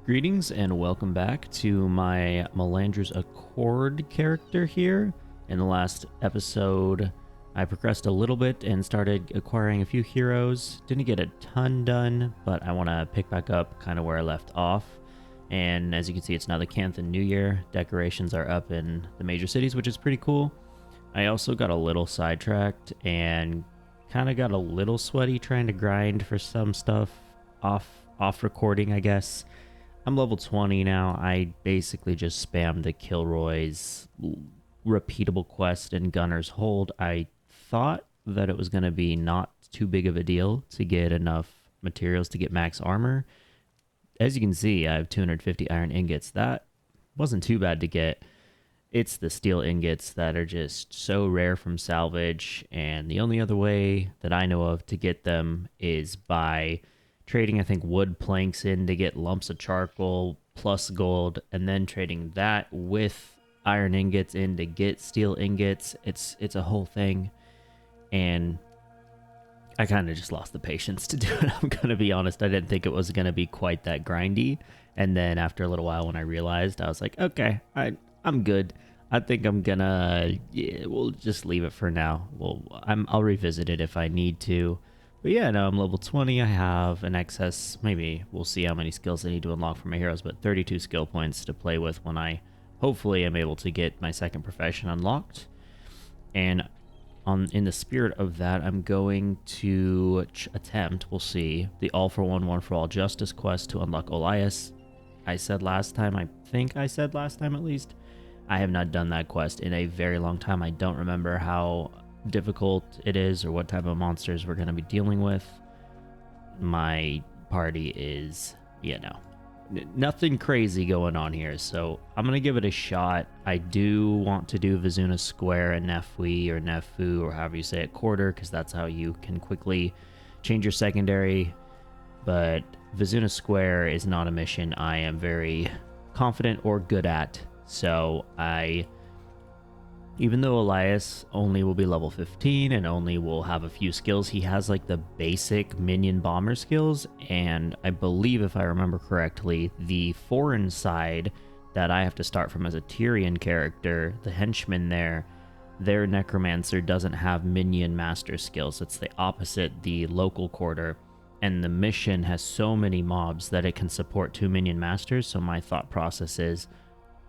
Greetings and welcome back to my Melandru's Accord character here. In the last episode, I progressed a little bit and started acquiring a few heroes. Didn't get a ton done, but I want to pick back up kind of where I left off. And as you can see, it's now the Canthan New Year. Decorations are up in the major cities, which is pretty cool. I also got a little sidetracked and kind of got a little sweaty trying to grind for some stuff off recording, I guess. I'm level 20 now. I basically just spammed the Kilroy's repeatable quest and Gunner's Hold. I thought that it was going to be not too big of a deal to get enough materials to get max armor. As you can see, I have 250 iron ingots. That wasn't too bad to get. It's the steel ingots that are just so rare from salvage, and the only other way that I know of to get them is by trading, I think, wood planks in to get lumps of charcoal plus gold, and then trading that with iron ingots in to get steel ingots. It's a whole thing, and I kind of just lost the patience to do it. I'm gonna be honest. I didn't think it was gonna be quite that grindy, and then after a little while, when I realized, I was like, okay, I'm good. I think I'm gonna, yeah, we'll just leave it for now. I'll revisit it if I need to. But yeah, no, I'm level 20. I have an excess. Maybe we'll see how many skills I need to unlock for my heroes, but 32 skill points to play with when I hopefully am able to get my second profession unlocked. And in the spirit of that, I'm going to attempt, we'll see, the All for One, One for All Justice quest to unlock Elias. I said last time at least, I have not done that quest in a very long time. I don't remember how difficult it is or what type of monsters we're going to be dealing with. My party is, nothing crazy going on here, so I'm going to give it a shot. I do want to do Vizunah Square and Nefui or Nefu or however you say it, quarter, because that's how you can quickly change your secondary, but Vizunah Square is not a mission I am very confident or good at, so even though Elias only will be level 15 and only will have a few skills, he has like the basic minion bomber skills, and I believe, if I remember correctly, the foreign side that I have to start from as a Tyrian character, the henchman there, their necromancer doesn't have minion master skills. It's the opposite, the local quarter, and the mission has so many mobs that it can support 2 minion masters, so my thought process is,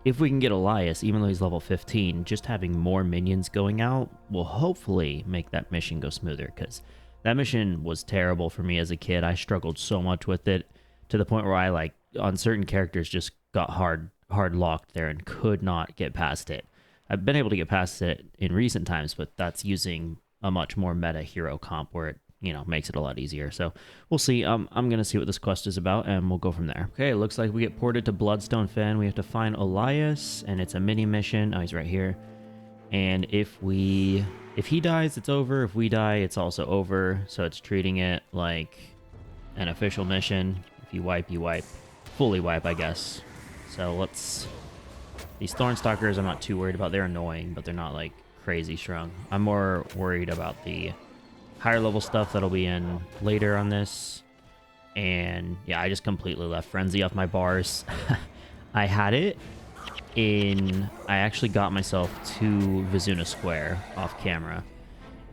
if we can get Elias, even though he's level 15, just having more minions going out will hopefully make that mission go smoother, because that mission was terrible for me as a kid. I struggled so much with it to the point where I, on certain characters, just got hard locked there and could not get past it. I've been able to get past it in recent times, but that's using a much more meta hero comp where it makes it a lot easier. So we'll see. I'm going to see what this quest is about, and we'll go from there. Okay, it looks like we get ported to Bloodstone Fen. We have to find Elias, and it's a mini mission. Oh, he's right here. And if he dies, it's over. If we die, it's also over. So it's treating it like an official mission. If you wipe, you wipe. Fully wipe, I guess. So these Thornstalkers I'm not too worried about. They're annoying, but they're not like crazy strong. I'm more worried about the higher level stuff that'll be in later on this. And yeah, I just completely left Frenzy off my bars. I had it I actually got myself to Vizunah Square off camera,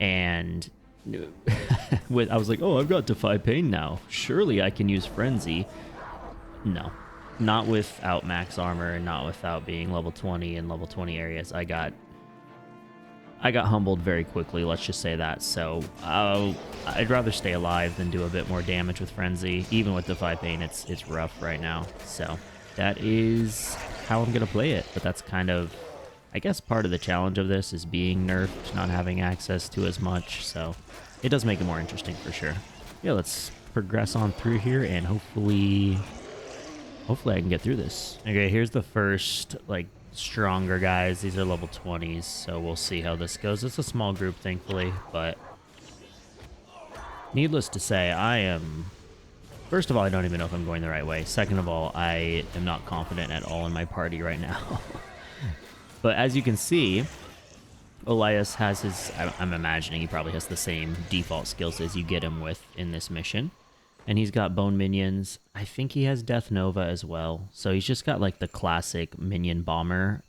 and I was like, oh, I've got Defy Pain now, surely I can use Frenzy. No, not without max armor and not without being level 20 in level 20 areas. I got humbled very quickly, let's just say that. So I'd rather stay alive than do a bit more damage with Frenzy. Even with Defy Pain, it's rough right now. So that is how I'm going to play it. But that's kind of, I guess, part of the challenge of this is being nerfed, not having access to as much. So it does make it more interesting for sure. Yeah, let's progress on through here, and hopefully I can get through this. Okay, here's the first, stronger guys. These are level 20s, so we'll see how this goes. It's a small group, thankfully, but needless to say, first of all, I don't even know if I'm going the right way. Second of all, I am not confident at all in my party right now. But as you can see, Elias has I'm imagining he probably has the same default skills as you get him with in this mission. And he's got bone minions. I think he has Death Nova as well. So he's just got like the classic minion bomber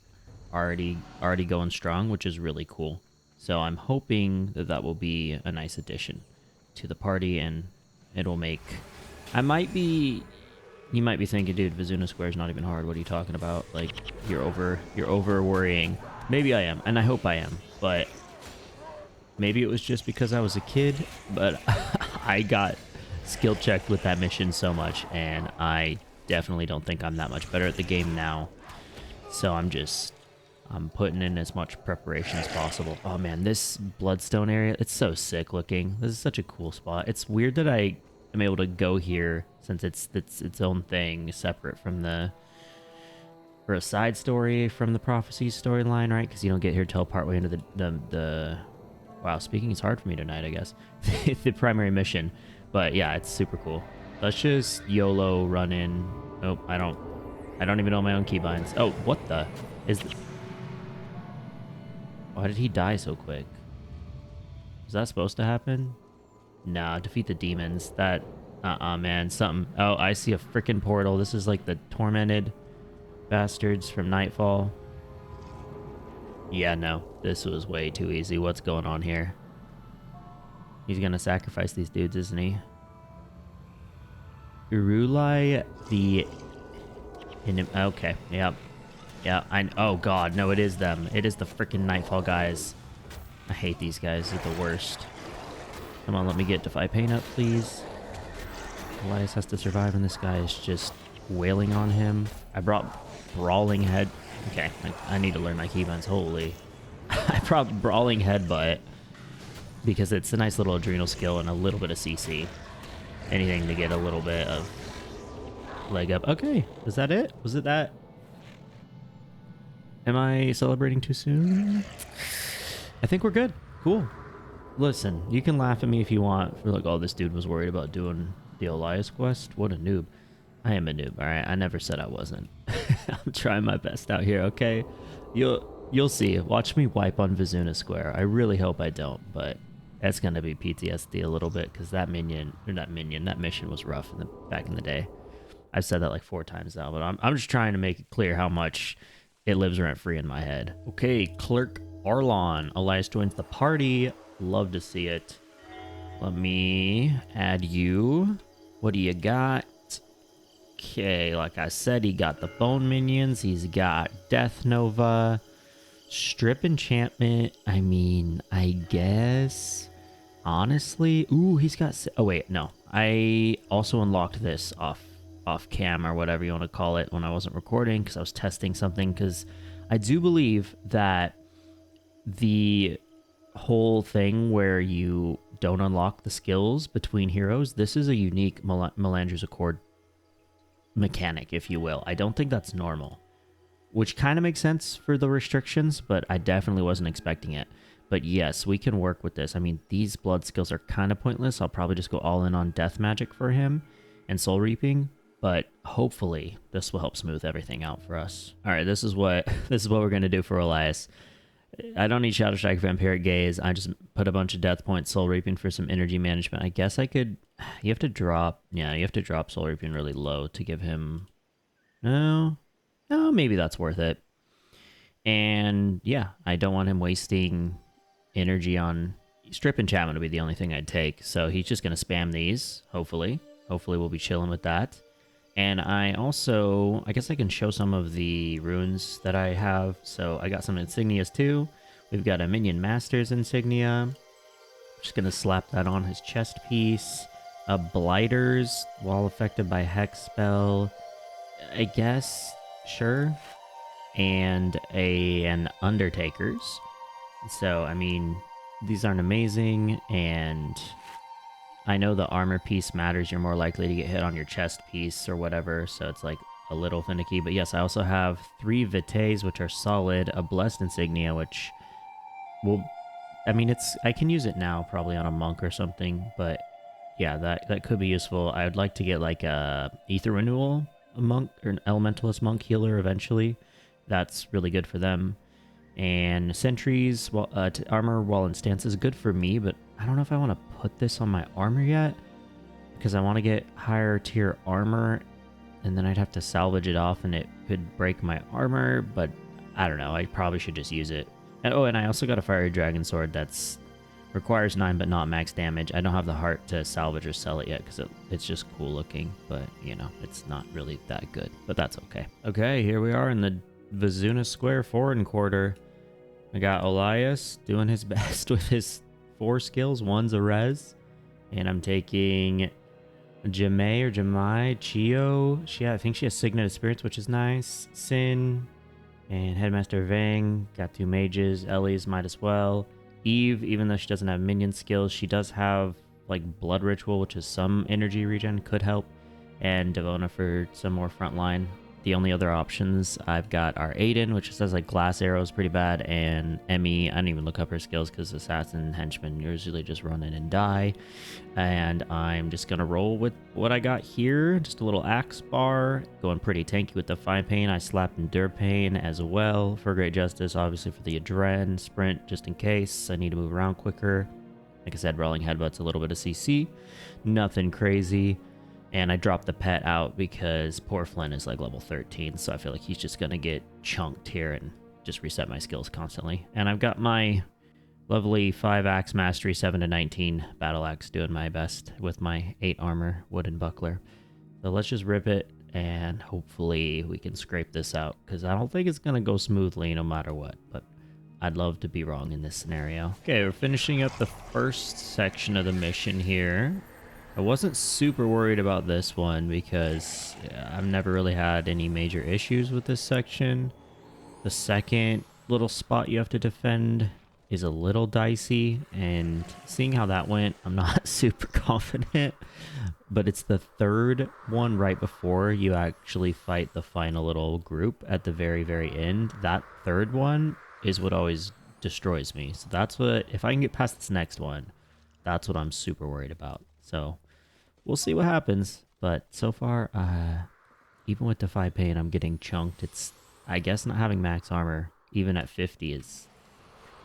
already going strong, which is really cool. So I'm hoping that that will be a nice addition to the party, and it'll make... I might be... You might be thinking, dude, Vizunah Square is not even hard. What are you talking about? Like, you're over worrying. Maybe I am, and I hope I am, but maybe it was just because I was a kid, but I got skill checked with that mission so much, and I definitely don't think I'm that much better at the game now. So I'm putting in as much preparation as possible. Oh man, this Bloodstone area, it's so sick looking. This is such a cool spot. It's weird that I am able to go here since it's its own thing, separate from the... or a side story from the Prophecy storyline, right? Because you don't get here till partway into the wow, speaking is hard for me tonight, I guess. The primary mission. But yeah, it's super cool. Let's just YOLO run in. Oh, I don't even know my own keybinds. Oh, what the is why did he die so quick? Was that supposed to happen? Nah, defeat the demons. That man, something. Oh, I see a freaking portal. This is like the tormented bastards from Nightfall. Yeah, no, this was way too easy. What's going on here? He's gonna sacrifice these dudes, isn't he? Urulai the... Okay, yep. Yeah, oh god, no, it is them. It is the freaking Nightfall guys. I hate these guys. They're the worst. Come on, let me get Defy Pain up, please. Elias has to survive, and this guy is just wailing on him. I brought Brawling Head. Okay, I need to learn my keybinds. Holy. I brought Brawling Headbutt because it's a nice little adrenal skill and a little bit of CC. Anything to get a little bit of leg up. Okay, is that it? Was it that? Am I celebrating too soon? I think we're good. Cool. Listen, you can laugh at me if you want for like, oh, this dude was worried about doing the Elias quest. What a noob. I am a noob, all right? I never said I wasn't. I'm trying my best out here, okay? You'll see. Watch me wipe on Vizunah Square. I really hope I don't, but that's going to be PTSD a little bit because that mission was rough back in the day. I've said that like 4 times now, but I'm just trying to make it clear how much it lives rent-free in my head. Okay, Clerk Arlon. Elias joins the party. Love to see it. Let me add you. What do you got? Okay, like I said, he got the bone minions. He's got Death Nova. Strip enchantment. I mean, I guess. Honestly. Ooh, he's got... Oh, wait, no. I also unlocked this off cam or whatever you want to call it when I wasn't recording because I was testing something, because I do believe that the whole thing where you don't unlock the skills between heroes, this is a unique Melandru's Accord mechanic, if you will. I don't think that's normal, which kind of makes sense for the restrictions, but I definitely wasn't expecting it. But yes, we can work with this. I mean, these blood skills are kind of pointless. I'll probably just go all in on death magic for him and soul reaping, but hopefully this will help smooth everything out for us. All right, this is what we're going to do for Elias. I don't need Shadow Strike, Vampiric Gaze. I just put a bunch of death points, soul reaping for some energy management. I guess I could... You have to drop soul reaping really low to give him... No, maybe that's worth it. And yeah, I don't want him wasting energy on... Strip enchantment would be the only thing I'd take. So he's just going to spam these, hopefully. Hopefully we'll be chilling with that. And I guess I can show some of the runes that I have. So I got some insignias too. We've got a Minion Master's insignia. Just going to slap that on his chest piece. A Blighter's, while affected by Hex spell. I guess, sure. And an Undertaker's. So, I mean, these aren't amazing, and I know the armor piece matters. You're more likely to get hit on your chest piece or whatever, so it's like a little finicky. But yes, I also have 3 Vitaes, which are solid, a Blessed Insignia, which will... I mean, I can use it now, probably on a monk or something, but yeah, that could be useful. I would like to get like a Ether Renewal, a monk, or an Elementalist monk healer eventually. That's really good for them. And Sentries, armor while in stance is good for me, but I don't know if I want to put this on my armor yet. because I want to get higher tier armor, and then I'd have to salvage it off and it could break my armor, but I don't know. I probably should just use it. And, oh, and I also got a fiery dragon sword that's requires 9 but not max damage. I don't have the heart to salvage or sell it yet because it's just cool looking, but you know, it's not really that good, but that's okay. Okay, here we are in the Vizunah Square foreign quarter. I got Elias doing his best with his 4 skills. One's a res, and I'm taking Jemai or Jemai, Chio. I think she has Signet of Spirits, which is nice. Sin and Headmaster Vang. Got 2 mages. Ellie's might as well. Eve, even though she doesn't have minion skills, she does have like Blood Ritual, which is some energy regen, could help. And Devona for some more frontline. The only other options I've got are Aiden, which says like glass arrows pretty bad, and Emmy. I didn't even look up her skills because assassin and henchman usually just run in and die. And I'm just gonna roll with what I got here. Just a little axe bar, going pretty tanky with the fine pain. I slapped Endure Pain as well for great justice, obviously for the adren sprint, just in case I need to move around quicker. Like I said, rolling headbutts, a little bit of CC, nothing crazy. And I dropped the pet out because poor Flynn is like level 13, so I feel like he's just going to get chunked here and just reset my skills constantly. And I've got my lovely 5 axe mastery, 7 to 19 battle axe, doing my best with my 8 armor wooden buckler. So let's just rip it, and hopefully we can scrape this out, because I don't think it's going to go smoothly no matter what, but I'd love to be wrong in this scenario. Okay, we're finishing up the first section of the mission here. I wasn't super worried about this one because I've never really had any major issues with this section. The second little spot you have to defend is a little dicey, and seeing how that went, I'm not super confident. But it's the third one right before you actually fight the final little group at the very, very end. That third one is what always destroys me. So that's what, if I can get past this next one, that's what I'm super worried about. So we'll see what happens, but so far, even with Defy Pain, I'm getting chunked. It's, I guess not having max armor, even at 50 is,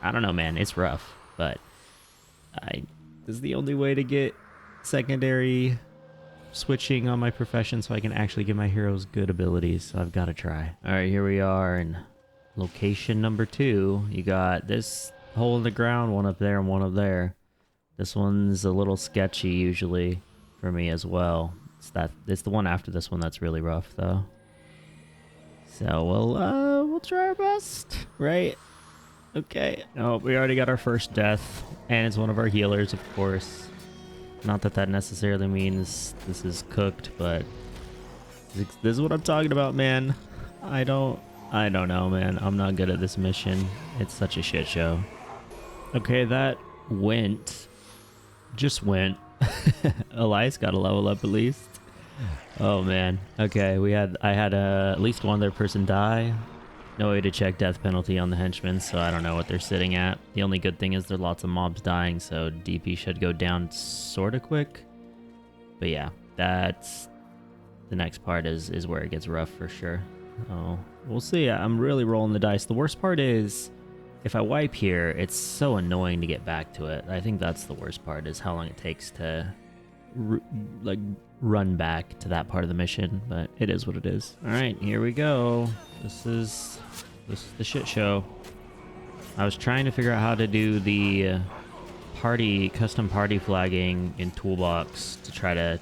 I don't know, man, it's rough, but this is the only way to get secondary switching on my profession so I can actually give my heroes good abilities, so I've got to try. All right, here we are in location number 2. You got this hole in the ground, one up there and one up there. This one's a little sketchy usually for me as well. It's the one after this one that's really rough though. So we'll try our best, right? Okay. Oh, we already got our first death, and it's one of our healers, of course. Not that that necessarily means this is cooked, but this is what I'm talking about, man. I don't know, man. I'm not good at this mission. It's such a shit show. Okay, that went. Just went. Elias got a level up at least. Oh man. Okay, I had at least one other person die. No way to check death penalty on the henchmen, so I don't know what they're sitting at. The only good thing is there are lots of mobs dying, so DP should go down sorta quick. But yeah, that's the next part is where it gets rough for sure. Oh, we'll see. I'm really rolling the dice. The worst part is, if I wipe here, it's so annoying to get back to it. I think that's the worst part, is how long it takes to run back to that part of the mission, but it is what it is. All right, here we go. This is the shit show. I was trying to figure out how to do the custom party flagging in Toolbox to try to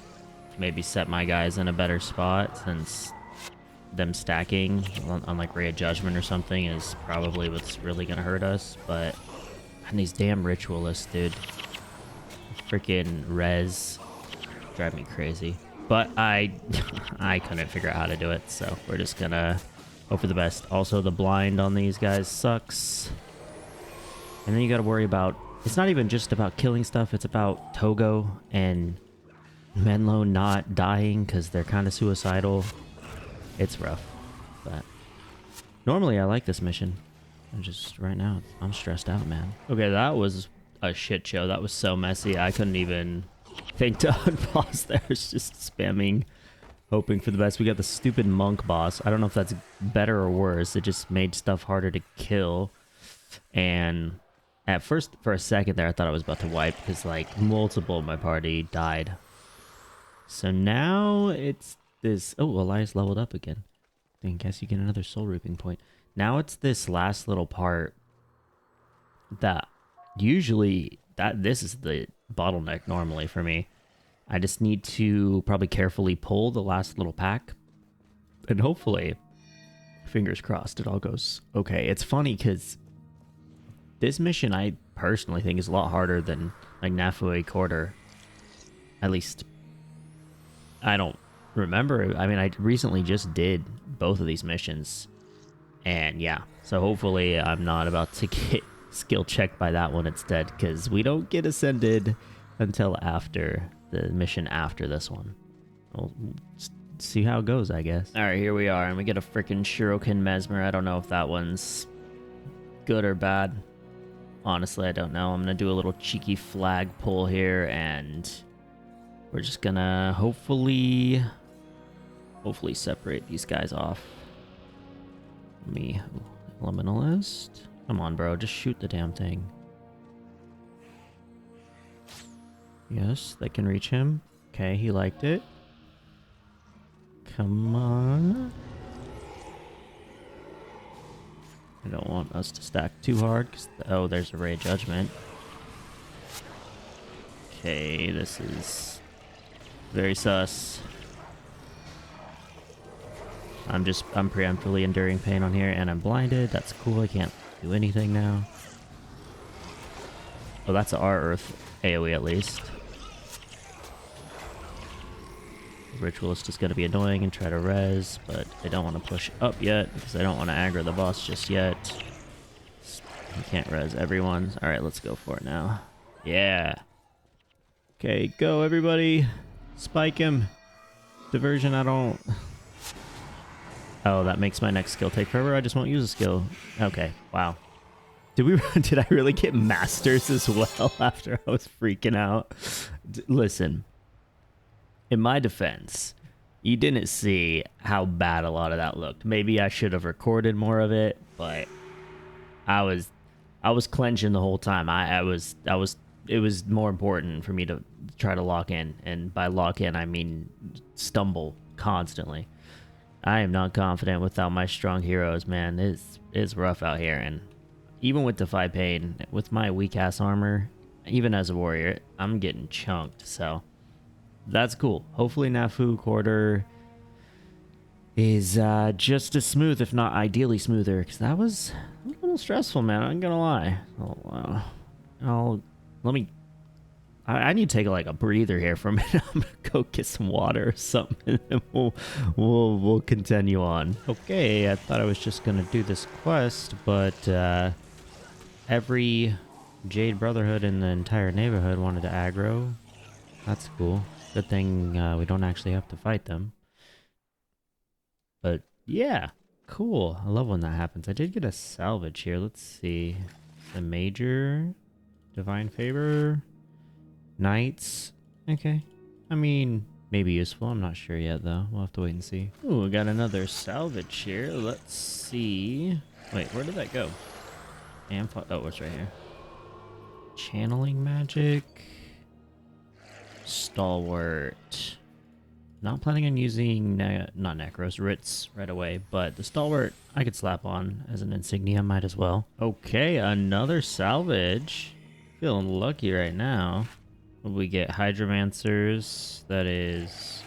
maybe set my guys in a better spot, since them stacking on like Ray of Judgment or something is probably what's really gonna hurt us. But and these damn ritualists, dude, freaking res drive me crazy. But I couldn't figure out how to do it, so we're just gonna hope for the best. Also, the blind on these guys sucks, and then you got to worry about, it's not even just about killing stuff, it's about Togo and Menlo not dying because they're kind of suicidal. It's rough, but normally I like this mission. Just right now, I'm stressed out, man. Okay, that was a shit show. That was so messy. I couldn't even think to unpause there. It's just spamming, hoping for the best. We got the stupid monk boss. I don't know if that's better or worse. It just made stuff harder to kill. And at first, for a second there, I thought I was about to wipe because like multiple of my party died. So now it's this... Oh, Elias leveled up again. I guess you get another soul reaping point. Now it's this last little part that usually... This is the bottleneck normally for me. I just need to probably carefully pull the last little pack. And hopefully, fingers crossed, it all goes okay. It's funny because this mission I personally think is a lot harder than like Nafue Quarter. At least, I don't remember. I mean, I recently just did both of these missions. And yeah, so hopefully I'm not about to get skill checked by that one instead, because we don't get ascended until after the mission after this one. We'll see how it goes, I guess. All right, here we are, and we get a freaking Shuriken Mesmer. I don't know if that one's good or bad. Honestly, I don't know. I'm gonna do a little cheeky flag pull here, and we're just gonna hopefully separate these guys off. Liminalist. Come on, bro. Just shoot the damn thing. Yes, they can reach him. Okay, he liked it. Come on. I don't want us to stack too hard. Oh, there's a Ray Judgment. Okay, this is very sus. I'm preemptively enduring pain on here, and I'm blinded. That's cool. I can't do anything now. Oh, that's our Earth AoE at least. Ritualist is going to be annoying and try to res, but I don't want to push up yet because I don't want to aggro the boss just yet. You can't res everyone. Alright, let's go for it now. Yeah. Okay, go everybody. Spike him. Diversion, I don't... Oh, that makes my next skill take forever. I just won't use a skill. Okay, wow. Did I really get masters as well after I was freaking out? Listen. In my defense, you didn't see how bad a lot of that looked. Maybe I should have recorded more of it, but I was clenching the whole time. It was more important for me to try to lock in, and by lock in I mean stumble constantly. I am not confident without my strong heroes, man. It's rough out here, and even with Defy Pain, with my weak ass armor, even as a warrior, I'm getting chunked, so that's cool. Hopefully Nafue Quarter is just as smooth, if not ideally smoother, because that was a little stressful, man. I'm gonna lie. I need to take like a breather here for a minute. I'm gonna go get some water or something, and we'll continue on. Okay, I thought I was just gonna do this quest, but every Jade Brotherhood in the entire neighborhood wanted to aggro. That's cool. Good thing we don't actually have to fight them. But yeah, cool. I love when that happens. I did get a salvage here. Let's see. The major, divine favor, knights. Okay. I mean, maybe useful. I'm not sure yet though. We'll have to wait and see. Ooh, we got another salvage here. Let's see. Wait, where did that go? Oh, it's right here. Channeling magic. Stalwart. Not planning on using not Necros, Ritz right away, but the Stalwart I could slap on as an insignia, might as well. Okay, another salvage. Feeling lucky right now. We get Hydromancers. That is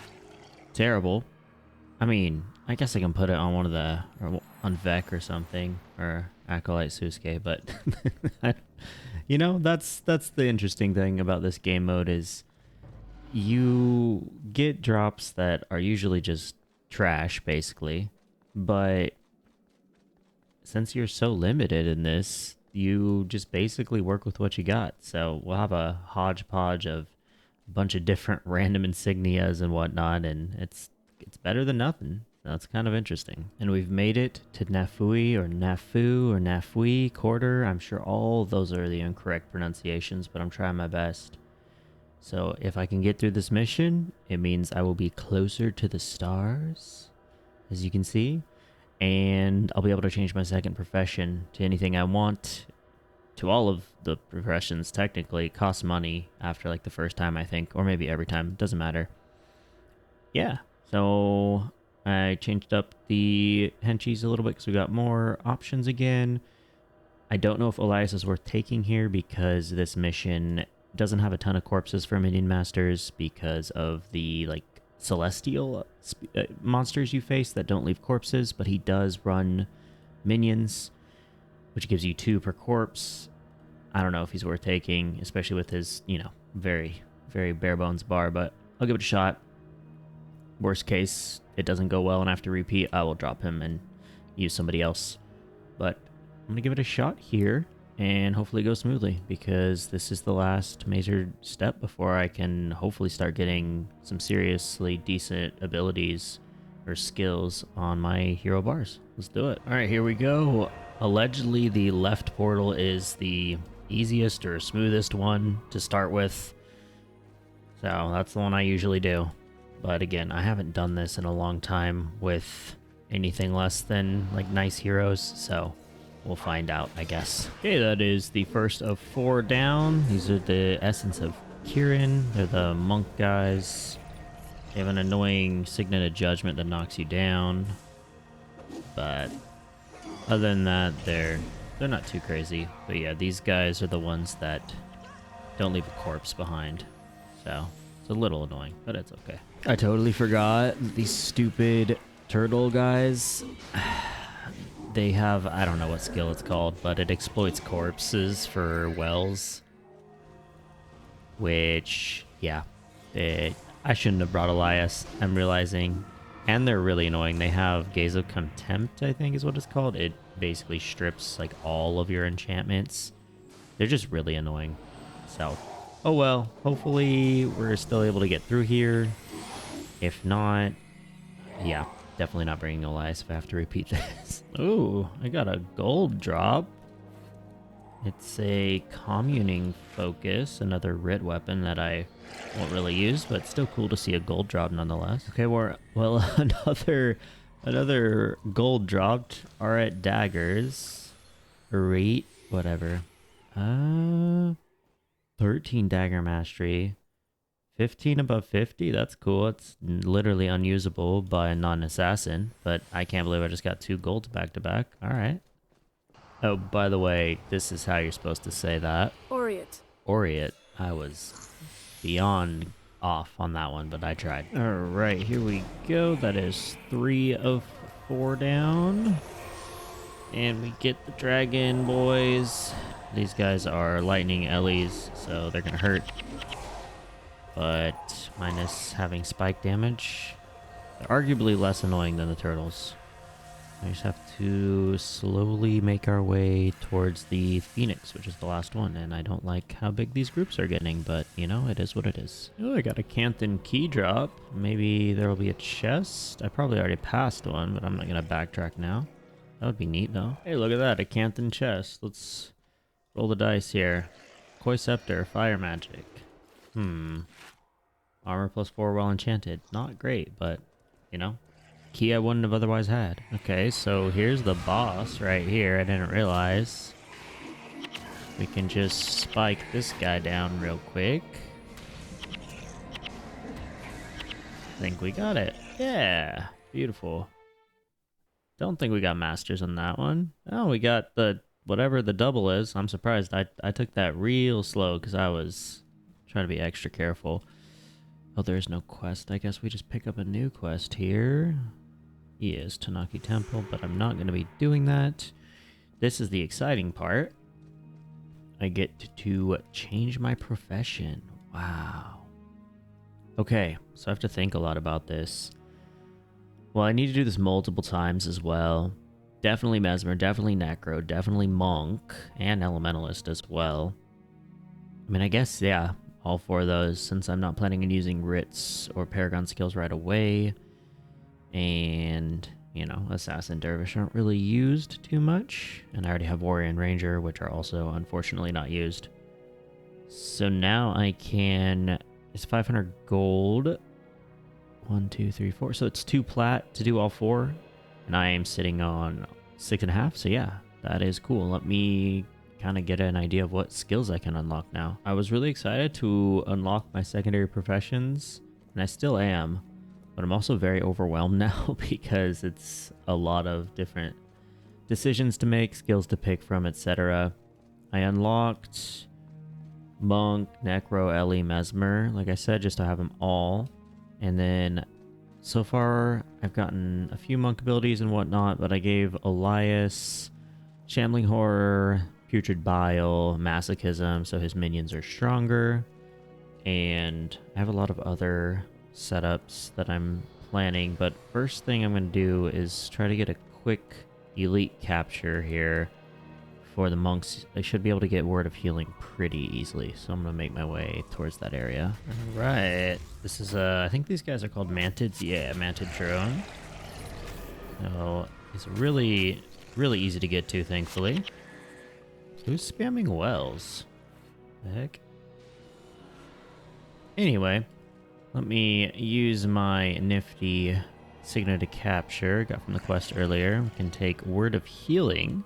terrible. I mean, I guess I can put it on one of the, or on Vec or something, or Acolyte Susuke, but you know, that's the interesting thing about this game mode is you get drops that are usually just trash, basically, but since you're so limited in this, you just basically work with what you got. So we'll have a hodgepodge of a bunch of different random insignias and whatnot, and it's better than nothing. That's kind of interesting. And we've made it to Nafue or Nafu or Nafui Quarter. I'm sure all those are the incorrect pronunciations, but I'm trying my best. So if I can get through this mission, it means I will be closer to the stars, as you can see, and I'll be able to change my second profession to anything I want. To all of the professions, technically, it costs money after like the first time, I think, or maybe every time, doesn't matter. yeah, so I changed up the henchies a little bit because we got more options again. I don't know if Elias is worth taking here because this mission doesn't have a ton of corpses for minion masters because of the like celestial monsters you face that don't leave corpses, but he does run minions, which gives you 2 per corpse. I don't know if he's worth taking, especially with his, you know, very, very bare bones bar, but I'll give it a shot. Worst case, it doesn't go well and I have to repeat, I will drop him and use somebody else. But I'm going to give it a shot here and hopefully it goes smoothly because this is the last major step before I can hopefully start getting some seriously decent abilities or skills on my hero bars. Let's do it. All right, here we go. Allegedly, the left portal is the easiest or smoothest one to start with. So that's the one I usually do. But again, I haven't done this in a long time with anything less than like nice heroes. So we'll find out, I guess. Okay, that is the first of 4 down. These are the Essence of Kirin. They're the monk guys. They have an annoying Signet of Judgment that knocks you down. But other than that, they're not too crazy. But yeah, these guys are the ones that don't leave a corpse behind. So it's a little annoying, but it's okay. I totally forgot these stupid turtle guys. They have, I don't know what skill it's called, but it exploits corpses for wells. Which, yeah, I shouldn't have brought Elias, I'm realizing. And they're really annoying. They have Gaze of Contempt, I think is what it's called. It basically strips like all of your enchantments. They're just really annoying. So, oh well. Hopefully we're still able to get through here. If not, yeah, definitely not bringing Elias if I have to repeat this. Ooh, I got a gold drop. It's a communing focus, another writ weapon that I won't really use, but still cool to see a gold drop nonetheless. Okay, well, another gold dropped are at daggers. Rate, whatever. 13 dagger mastery. 15 above 50, that's cool. It's literally unusable by a non-assassin, but I can't believe I just got 2 golds back to back. All right. Oh, by the way, this is how you're supposed to say that. Oriet. Oriet. I was beyond off on that one, but I tried. All right, here we go. That is 3 of 4 down. And we get the dragon, boys. These guys are lightning Ellies, so they're going to hurt. But minus having spike damage, they're arguably less annoying than the turtles. I just have to slowly make our way towards the Phoenix, which is the last one, and I don't like how big these groups are getting, but, you know, it is what it is. Oh, I got a Canthan key drop. Maybe there will be a chest. I probably already passed one, but I'm not going to backtrack now. That would be neat, though. Hey, look at that, a Canthan chest. Let's roll the dice here. Koi Scepter, Fire Magic. Armor plus 4 while enchanted. Not great, but, you know. Key I wouldn't have otherwise had. Okay, so here's the boss right here. I didn't realize. We can just spike this guy down real quick. I think we got it. Yeah, beautiful. Don't think we got masters on that one. Oh, we got the whatever the double is. I'm surprised. I took that real slow because I was trying to be extra careful. Oh, there's no quest. I guess we just pick up a new quest here. Is Tanaki Temple, but I'm not going to be doing that. This is the exciting part. I get to change my profession. Wow. Okay, so I have to think a lot about this. Well, I need to do this multiple times as well. Definitely Mesmer, definitely Necro, definitely Monk, and Elementalist as well. I mean, I guess, yeah, all 4 of those, since I'm not planning on using Writs or Paragon skills right away. And, you know, Assassin Dervish aren't really used too much. And I already have Warrior and Ranger, which are also unfortunately not used. So now I can... It's 500 gold. 1, 2, 3, 4. So it's 2 plat to do all 4. And I am sitting on 6.5. So yeah, that is cool. Let me kind of get an idea of what skills I can unlock now. I was really excited to unlock my secondary professions. And I still am. but I'm also very overwhelmed now because it's a lot of different decisions to make, skills to pick from, etc. I unlocked Monk, Necro, Ellie, Mesmer, like I said, just to have them all. And then so far I've gotten a few monk abilities and whatnot, but I gave Elias Shambling Horror, Putrid Bile, Masochism, so his minions are stronger. And I have a lot of other setups that I'm planning, but first thing I'm going to do is try to get a quick elite capture here for the monks. I should be able to get Word of Healing pretty easily, so I'm going to make my way towards that area. All right, this is, I think these guys are called Mantids. Yeah, Mantid Drone. So it's really easy to get to, thankfully. Who's spamming wells? The heck? Anyway, let me use my nifty Signa to capture, got from the quest earlier. We can take Word of Healing.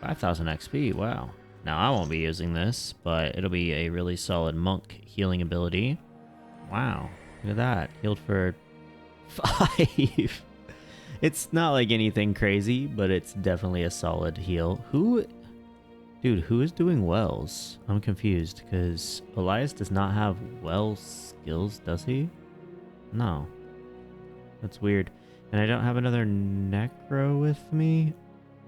5,000 XP, wow. Now I won't be using this, but it'll be a really solid monk healing ability. Wow, look at that. Healed for 5. It's not like anything crazy, but it's definitely a solid heal. Dude, who is doing wells? I'm confused, because Elias does not have well skills, does he? No. That's weird. And I don't have another Necro with me?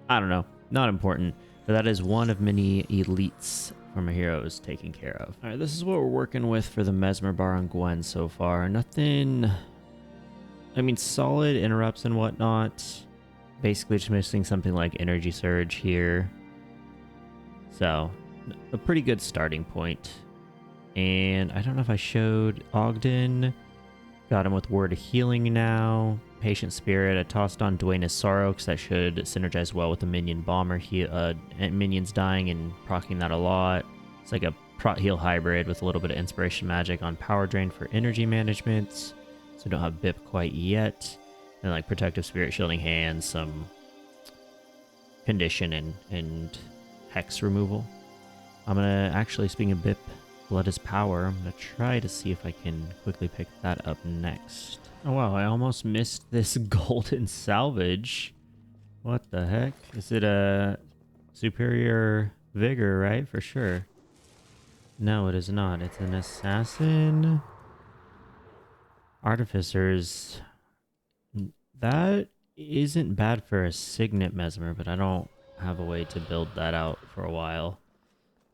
I don't know. Not important. But that is one of many elites for my heroes taken care of. Alright, this is what we're working with for the Mesmer Bar on Gwen so far. Nothing... I mean, solid interrupts and whatnot. Basically just missing something like Energy Surge here. So, a pretty good starting point. And I don't know if I showed Ogden. Got him with Word of Healing now. Patient Spirit. I tossed on Dwayne's Sorrow because that should synergize well with the Minion Bomber. Minions dying and proccing that a lot. It's like a prot heal hybrid with a little bit of Inspiration Magic on Power Drain for energy management. So don't have BIP quite yet. And like Protective Spirit, Shielding Hands, some Condition and Hex removal. I'm gonna actually, speaking of BIP, Blood is Power. I'm gonna try to see if I can quickly pick that up next. Oh wow, I almost missed this golden salvage. What the heck? Is it a superior vigor, right? For sure. No, it is not. It's an assassin. Artificers. That isn't bad for a Signet Mesmer, but I don't have a way to build that out for a while.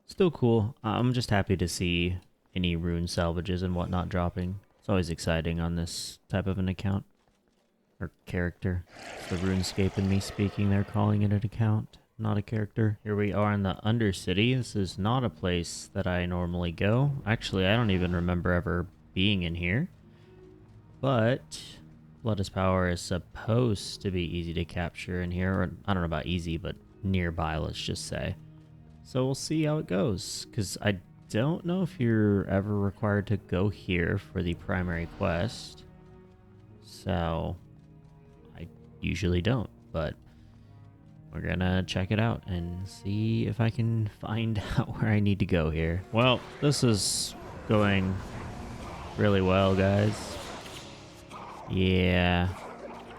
Still cool. I'm just happy to see any rune salvages and whatnot dropping. It's always exciting on this type of an account. Or character. It's the RuneScape in me speaking. They're calling it an account, not a character. Here we are in the Undercity. This is not a place that I normally go. Actually, I don't even remember ever being in here. But Blood is Power is supposed to be easy to capture in here. Or, I don't know about easy, but nearby, let's just say. So we'll see how it goes, because I don't know if you're ever required to go here for the primary quest. So I usually don't, but we're gonna check it out and see if I can find out where I need to go here. Well, this is going really well, guys. Yeah,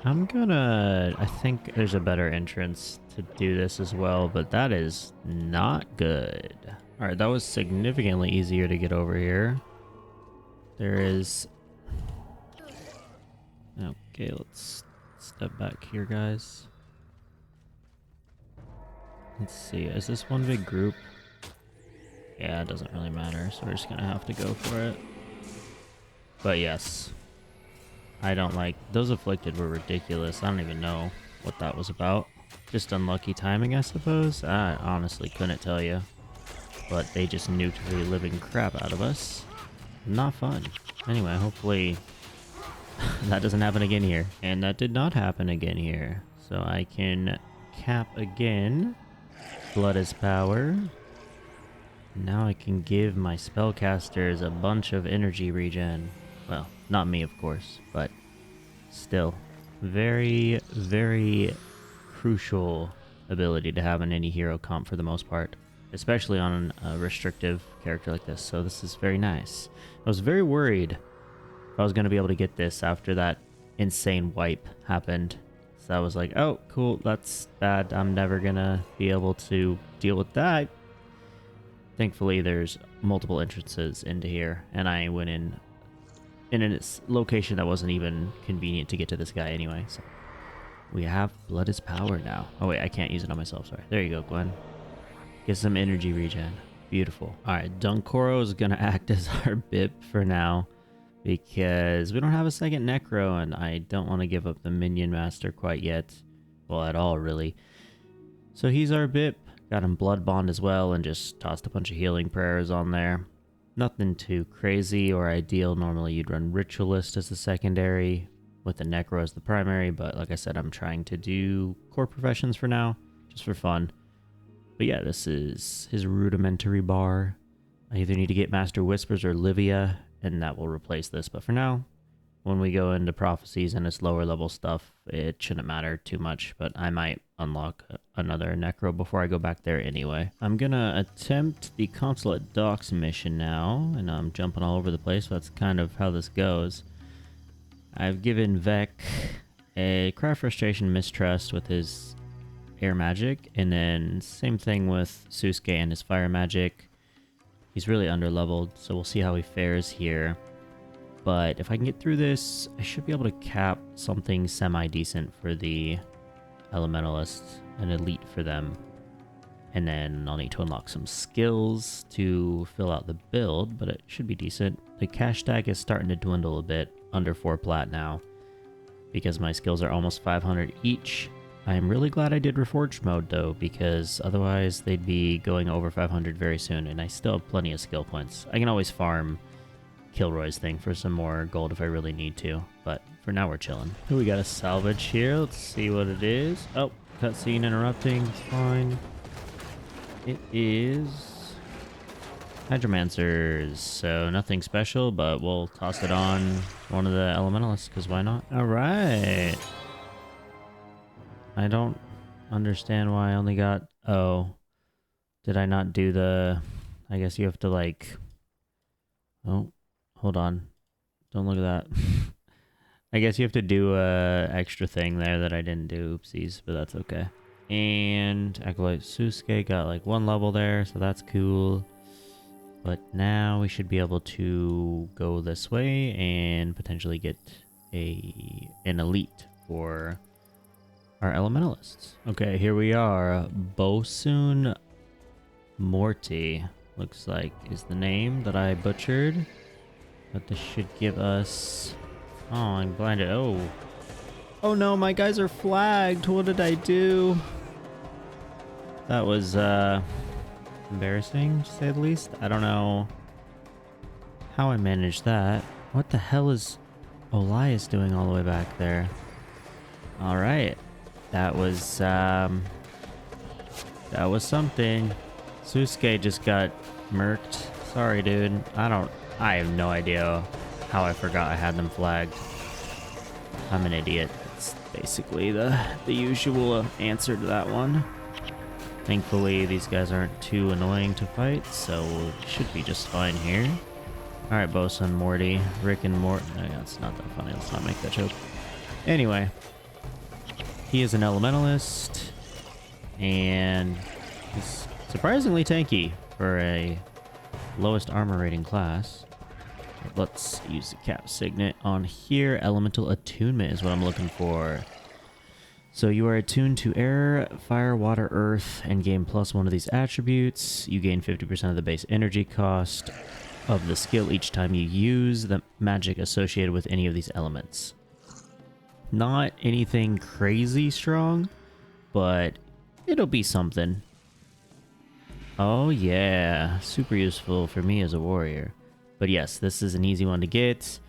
I think there's a better entrance to do this as well, but that is not good. All right, that was significantly easier to get over here. There is... Okay, let's step back here, guys. Let's see, is this one big group? Yeah, it doesn't really matter, so we're just gonna have to go for it. But yes, I don't like... Those Afflicted were ridiculous. I don't even know what that was about. Just unlucky timing, I suppose? I honestly couldn't tell you. But they just nuked the living crap out of us. Not fun. Anyway, hopefully that doesn't happen again here. And that did not happen again here. So I can cap again. Blood is Power. Now I can give my spellcasters a bunch of energy regen. Well, not me, of course, but still. Very, very crucial ability to have in any hero comp for the most part, especially on a restrictive character like this. So this is very nice. I was very worried if I was going to be able to get this after that insane wipe happened. So I was like, oh, cool, that's bad. I'm never going to be able to deal with that. Thankfully, there's multiple entrances into here, and I went in a location that wasn't even convenient to get to this guy anyway. So we have blood is power now. Oh wait, I can't use it on myself. Sorry. There you go, Gwen. Get some energy regen. Beautiful. All right, Dunkoro is gonna act as our BIP for now because we don't have a second Necro, and I don't want to give up the Minion Master quite yet. Well, at all, really. So he's our BIP. Got him Blood Bond as well, and just tossed a bunch of healing prayers on there. Nothing too crazy or ideal. Normally you'd run Ritualist as the secondary with the Necro as the primary, but like I said, I'm trying to do core professions for now, just for fun. But yeah, this is his rudimentary bar. I either need to get Master Whispers or Livia, and that will replace this. But for now, when we go into prophecies and its lower level stuff, it shouldn't matter too much, but I might unlock another Necro before I go back there anyway. I'm gonna attempt the Consulate Docks mission now, and I'm jumping all over the place, so that's kind of how this goes. I've given Vec a Cry of Frustration Mistrust with his air magic, and then same thing with Susuke and his fire magic. He's really underleveled, so we'll see how he fares here. But if I can get through this, I should be able to cap something semi-decent for the Elementalists, an elite for them. And then I'll need to unlock some skills to fill out the build, but it should be decent. The cash stack is starting to dwindle a bit, under 4 plat now, because my skills are almost 500 each. I am really glad I did Reforged mode though, because otherwise they'd be going over 500 very soon, and I still have plenty of skill points. I can always farm Kilroy's thing for some more gold if I really need to, but for now we're chilling. We got a salvage here. Let's see what it is. Oh, cutscene interrupting. It's fine. It is Hydromancers, so nothing special, but we'll toss it on one of the Elementalists, because why not? All right. I don't understand why I only got... Oh. Did I not do the... I guess you have to like... Oh. Hold on. Don't look at that. I guess you have to do a extra thing there that I didn't do. Oopsies, but that's okay. And Acolyte Susuke got like 1 level there, so that's cool. But now we should be able to go this way and potentially get an elite for our Elementalists. Okay, here we are. Bosun Morty, looks like is the name that I butchered. But this should give us... Oh, I'm blinded. Oh. Oh no, my guys are flagged. What did I do? That was embarrassing, to say the least. I don't know how I managed that. What the hell is Olias doing all the way back there? Alright. That was something. Susuke just got murked. Sorry, dude. I have no idea how I forgot I had them flagged. I'm an idiot. It's basically the usual answer to that one. Thankfully, these guys aren't too annoying to fight, so it should be just fine here. Alright, Bosun Morty. Rick and Morty. No, it's not that funny. Let's not make that joke. Anyway. He is an Elementalist. And he's surprisingly tanky for a lowest armor rating class. Let's use the cap signet on here. Elemental attunement is what I'm looking for. So you are attuned to air, fire, water, earth, and gain +1 of these attributes. You gain 50% of the base energy cost of the skill each time you use the magic associated with any of these elements. Not anything crazy strong, but it'll be something. Oh yeah, super useful for me as a warrior. But yes, this is an easy one to get.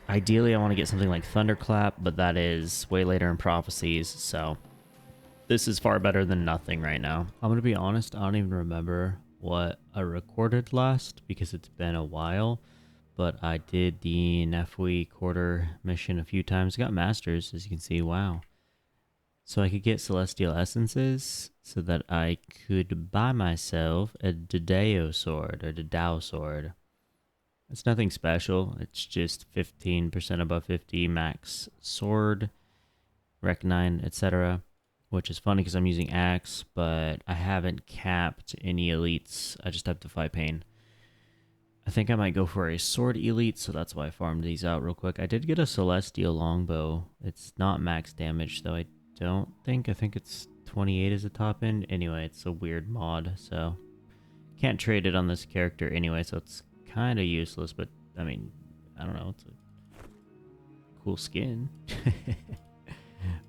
Ideally I want to get something like Thunderclap, but that is way later in Prophecies, so this is far better than nothing right now. I'm going to be honest, I don't even remember what I recorded last because it's been a while, but I did the Nefui quarter mission a few times. Got Masters, as you can see, wow. So I could get Celestial Essences so that I could buy myself a Dedeo sword, or Dedao sword. It's nothing special. It's just 15% above 50 max sword, rec 9, etc. Which is funny because I'm using axe, but I haven't capped any elites. I just have Defy Pain. I think I might go for a sword elite, so that's why I farmed these out real quick. I did get a celestial longbow. It's not max damage, though I don't think. I think it's 28 as the top end. Anyway, it's a weird mod, so can't trade it on this character anyway, so it's kind of useless, but I mean, I don't know, it's a cool skin.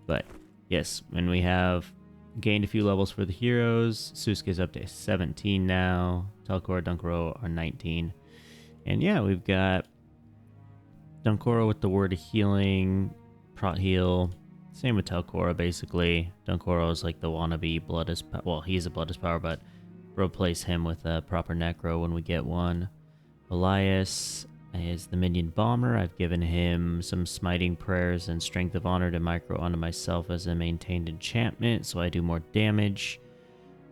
But yes, when we have gained a few levels for the heroes, Susuke's up to 17 now, Telcor, Dunkoro are 19. And yeah, we've got Dunkoro with the word of healing, Prot heal. Same with Telcora, basically. Dunkoro is like the wannabe Bloodist, well, he's a Bloodist power, but replace him with a proper Necro when we get one. Elias is the minion bomber. I've given him some smiting prayers and strength of honor to micro onto myself as a maintained enchantment, so I do more damage.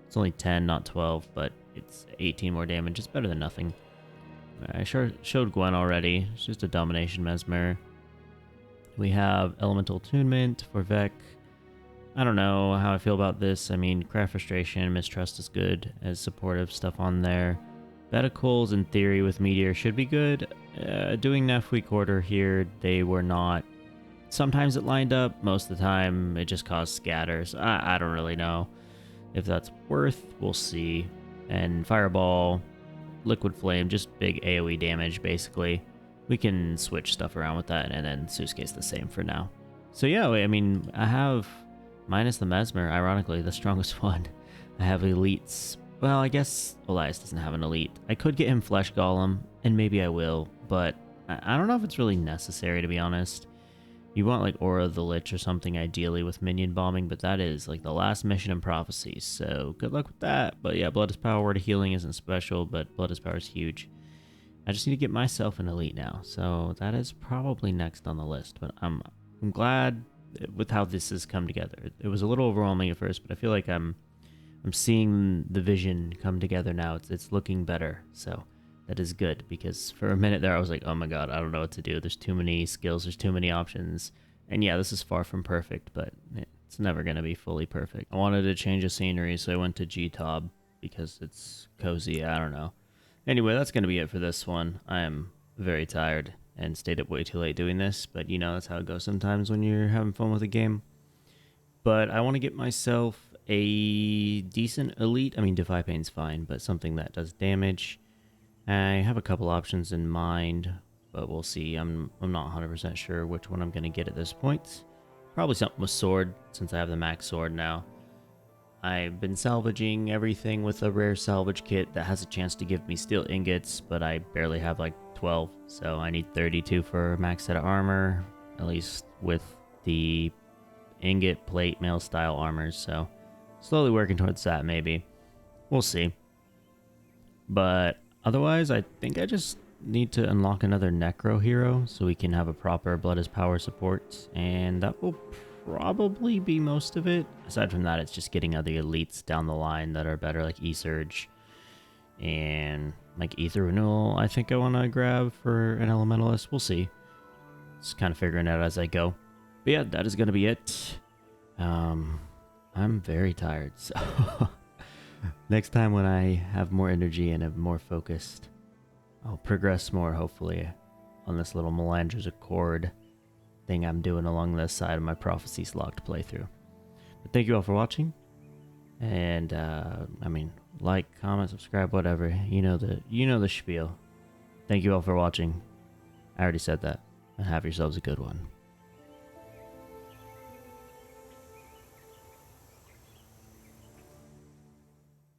It's only 10, not 12, but it's 18 more damage. It's better than nothing. I showed Gwen already. It's just a domination mesmer. We have elemental attunement for Vec. I don't know how I feel about this. I mean, craft frustration, mistrust is good as supportive stuff on there. Beticles in theory with meteor should be good. Doing Nef week order here, they were not. Sometimes it lined up. Most of the time, it just caused scatters. I don't really know if that's worth. We'll see. And fireball, liquid flame, just big AoE damage basically. We can switch stuff around with that, and then Susuke's the same for now. So yeah, I mean, I have, minus the Mesmer, ironically, the strongest one. I have elites. Well, I guess Elias doesn't have an elite. I could get him Flesh Golem, and maybe I will, but I don't know if it's really necessary, to be honest. You want like Aura of the Lich or something ideally with minion bombing, but that is like the last mission in Prophecy, so good luck with that. But yeah, Blood is Power, Word of Healing isn't special, but Blood is Power is huge. I just need to get myself an elite now, so that is probably next on the list. But I'm glad with how this has come together. It was a little overwhelming at first, but I feel like I'm seeing the vision come together now. It's looking better, so that is good, because for a minute there I was like, oh my god, I don't know what to do. There's too many skills, there's too many options. And yeah, this is far from perfect, but it's never going to be fully perfect. I wanted to change the scenery, so I went to G-Tob because it's cozy. I don't know. Anyway, that's going to be it for this one. I am very tired and stayed up way too late doing this, but you know, that's how it goes sometimes when you're having fun with a game. But I want to get myself a decent elite. I mean, Defy Pain's fine, but something that does damage. I have a couple options in mind, but we'll see. I'm not 100% sure which one I'm going to get at this point. Probably something with sword, since I have the max sword now. I've been salvaging everything with a rare salvage kit that has a chance to give me steel ingots, but I barely have like 12, so I need 32 for max set of armor, at least with the ingot plate mail style armors, so slowly working towards that maybe. We'll see. But otherwise, I think I just need to unlock another Necro hero so we can have a proper Blood is Power support, and that will probably be most of it. Aside from that, it's just getting other elites down the line that are better, like E-Surge and like Ether Renewal. I think I want to grab for an Elementalist. We'll see. Just kind of figuring it out as I go. But yeah, that is going to be it. I'm very tired, so next time when I have more energy and am more focused, I'll progress more, hopefully, on this little Melandru's Accord thing I'm doing along this side of my Prophecies Locked playthrough. But thank you all for watching, and I mean, like, comment, subscribe, whatever. You know the spiel. Thank you all for watching. I already said that, and have yourselves a good one.